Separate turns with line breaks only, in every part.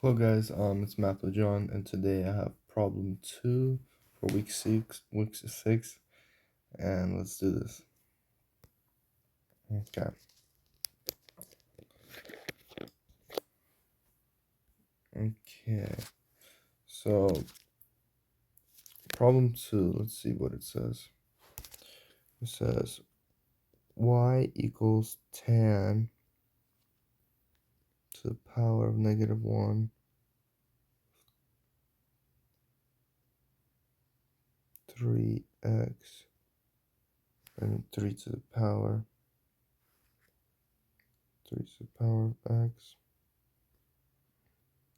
Hello guys, it's Matthew John, and today I have problem 2 for week 6, and let's do this. Okay. Okay. So problem 2, let's see what it says. It says y equals tan to the power of -1 3x and 3 to the power of x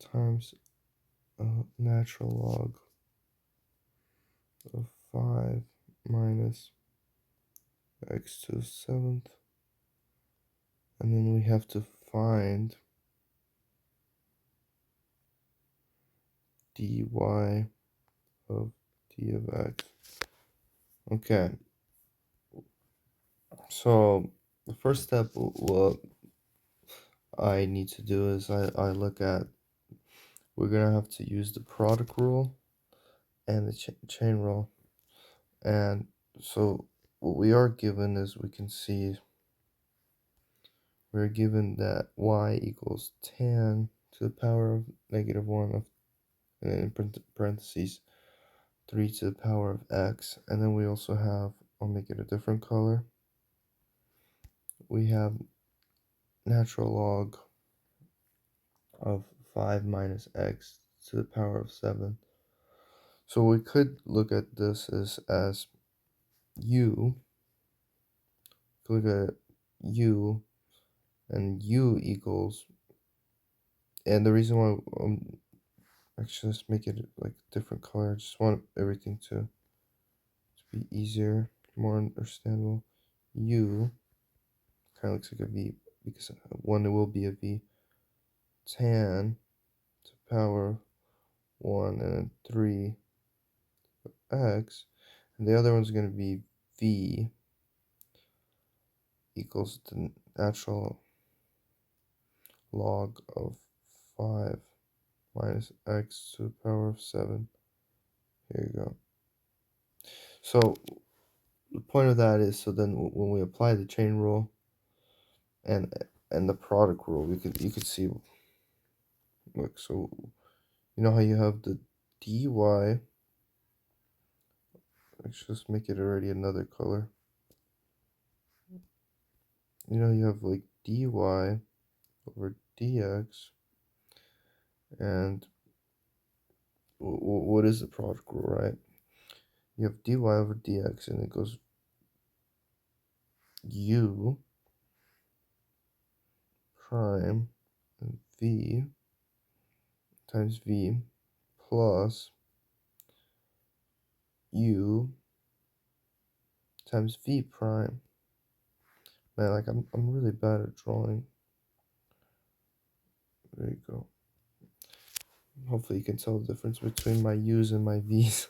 times a natural log of 5 minus x to the 7th, and then we have to find dy of d of x. Okay, so the first step, what I need to do is I look at, we're gonna have to use the product rule and the chain rule. And so what we are given is, we can see we're given that y equals tan to the power of -1 of, and then in parentheses 3 to the power of x. And then we also have, I'll make it a different color, we have natural log of 5 minus x to the power of 7. So we could look at this as u, look at u, and u equals, and the reason why actually, let's make it like a different color. I just want everything to be easier, more understandable. U kind of looks like a V, because one will be a V. Tan to power 1 and then 3 x, and the other one's going to be V equals the natural log of 5 minus x to the power of 7. Here you go. So the point of that is, so then when we apply the chain rule and the product rule, you could see, look, so you know how you have the dy, let's just make it already another color. You know, you have like dy over dx, and what is the product rule, right? You have dy over dx, and it goes u prime and v times v plus u times v prime. Man, like I'm really bad at drawing. There you go. Hopefully you can tell the difference between my u's and my v's.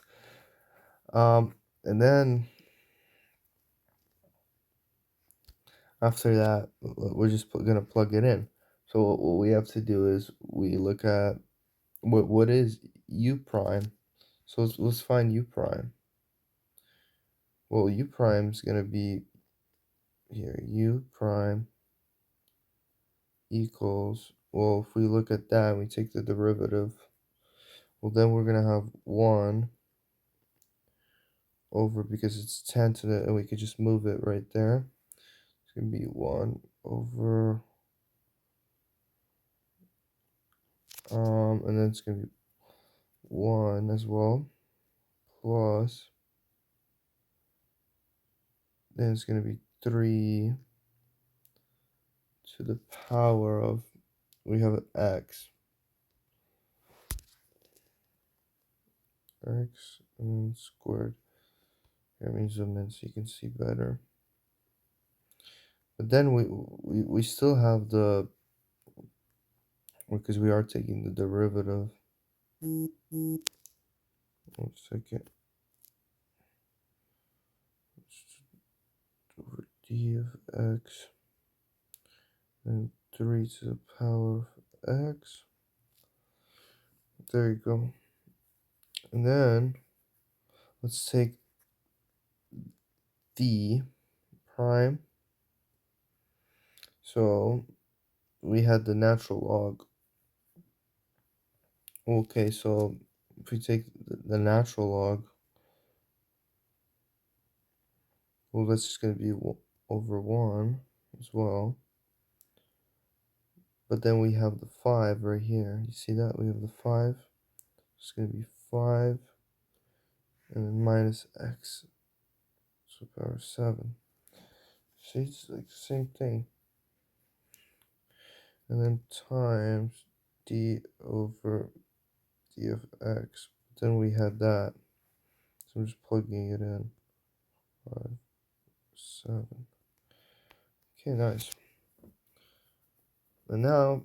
And then after that, we're just gonna plug it in. So what we have to do is, we look at what is u prime. So let's find u prime. Well, u prime is gonna be here. U prime equals, well, if we look at that and we take the derivative, well, then we're gonna have 1 over, because it's 10 to the, and we could just move it right there. It's gonna be 1 over, and then it's gonna be 1 as well, plus, then it's gonna be 3 to the power of, we have an x, and then squared. Here, let me zoom in so you can see better. But then we still have the, because we are taking the derivative. 1 second. Over d of x and 3 to the power of x. There you go. And then let's take d prime. So we had the natural log. Okay, so if we take the natural log, well, that's just going to be over 1 as well. But then we have the 5 right here. You see that? We have the 5. It's going to be 5 and then minus x to the power 7. See, it's like the same thing. And then times d over d of x. Then we had that. So I'm just plugging it in. 5, 7. Okay, nice. And now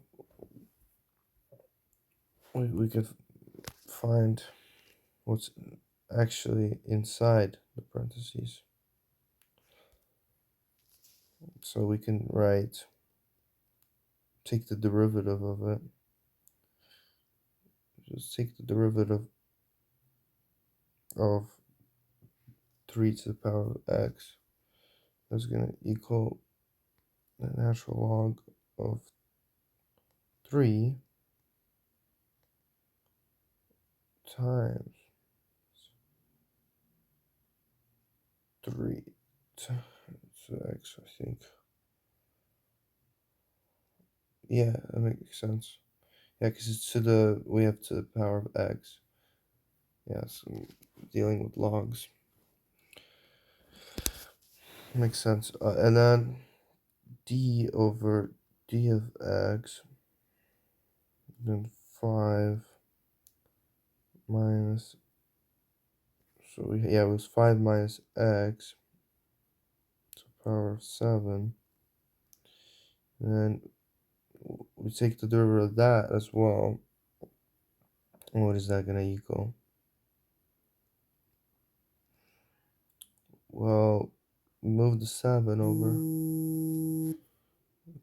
we can find what's actually inside the parentheses. So we can write, take the derivative of it. Just take the derivative of 3 to the power of x. That's going to equal the natural log of 3 times 3 times x, I think. Yeah, that makes sense. Yeah, because it's we have to the power of x. Yeah, so dealing with logs. Makes sense. And then d over d of x, then 5 minus, so it was 5 minus x to the power of 7. And then we take the derivative of that as well. And what is that going to equal? Well, move the 7 over.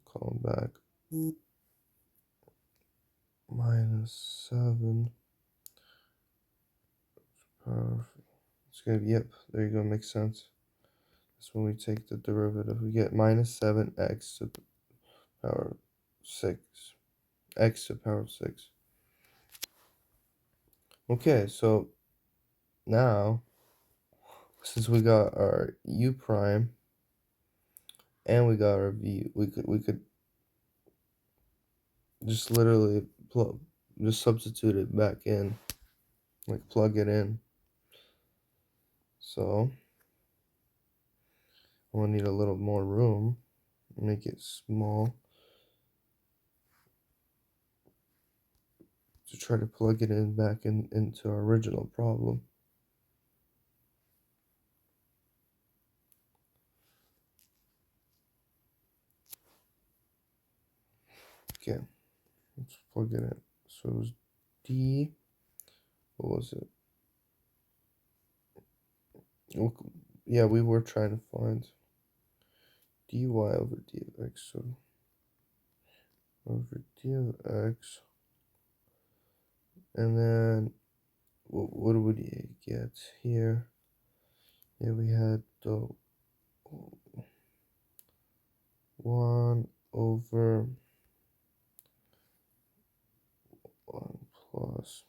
Call back. Minus 7. It's going to be, yep, there you go, makes sense. That's when we take the derivative. We get minus 7x to the power of 6. X to the power of 6. Okay, so now, since we got our u prime and we got our v, we could just literally just substitute it back in, like plug it in. So I'm gonna need a little more room, make it small to try to plug it in back into our original problem. Okay, let's plug it in. So it was d, what was it? Yeah, we were trying to find dy over d of x, so over d of x, and then what do we get here? Yeah, we had the 1 over 1 plus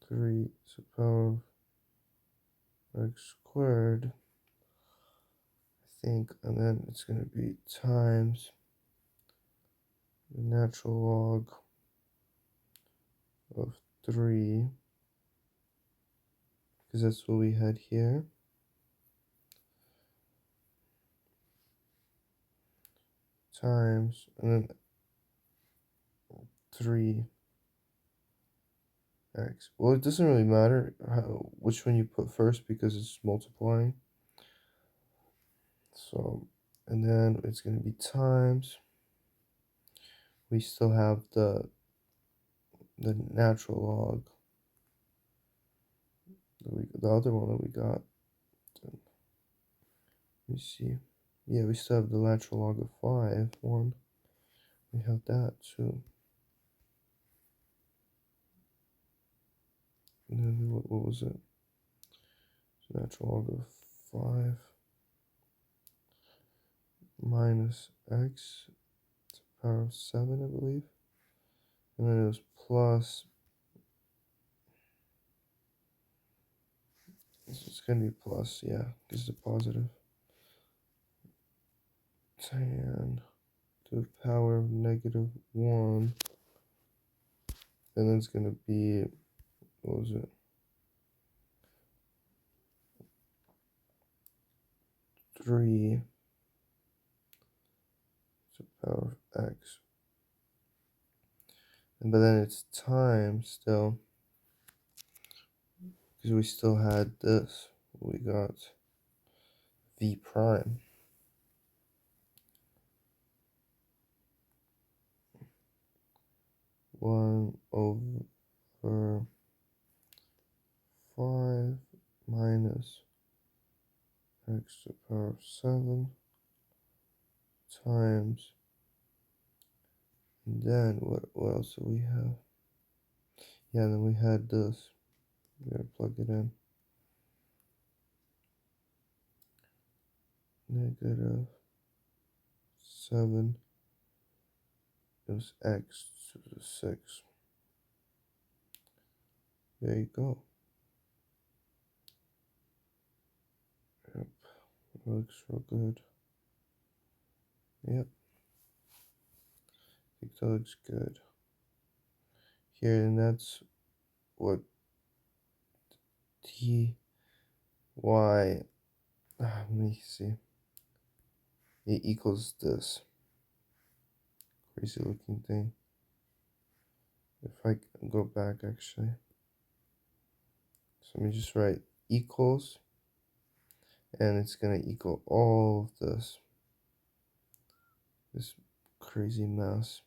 3 to the power of x squared, I think, and then it's going to be times the natural log of 3, because that's what we had here, times, and then 3x. Well, it doesn't really matter which one you put first because it's multiplying. So, and then it's going to be times. We still have the natural log. The other one that we got. Let me see. Yeah, we still have the natural log of 5. 1. We have that too. And then what was it? So natural log of 5 minus x to the power of 7, I believe. And then it was plus, it's going to be plus, yeah, because it's a positive. Tan to the power of -1. And then it's going to be, what was it? 3 to the power of x. But then it's time still, because we still had this. We got v prime. 1/5 minus x to the power of 7 times, and then what else do we have? Yeah, then we had this. We gotta plug it in. -7 is x to the 6. There you go. Yep, looks real good. Yep, I think that looks good. Here, and that's what t y, let me see, it equals this crazy looking thing. If I go back actually, so let me just write equals, and it's gonna equal all of this crazy mess.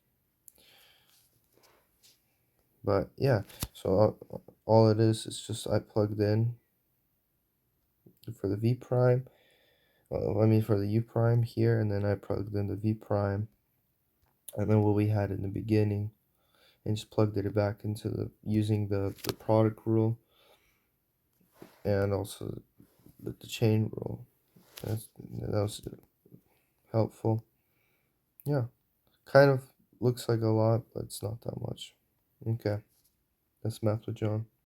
But yeah, so all it is just I plugged in for the v prime, for the u prime here, and then I plugged in the v prime, and then what we had in the beginning, and just plugged it back into using the product rule, and also the chain rule. That was helpful. Yeah, kind of looks like a lot, but it's not that much. Okay, that's Math with John.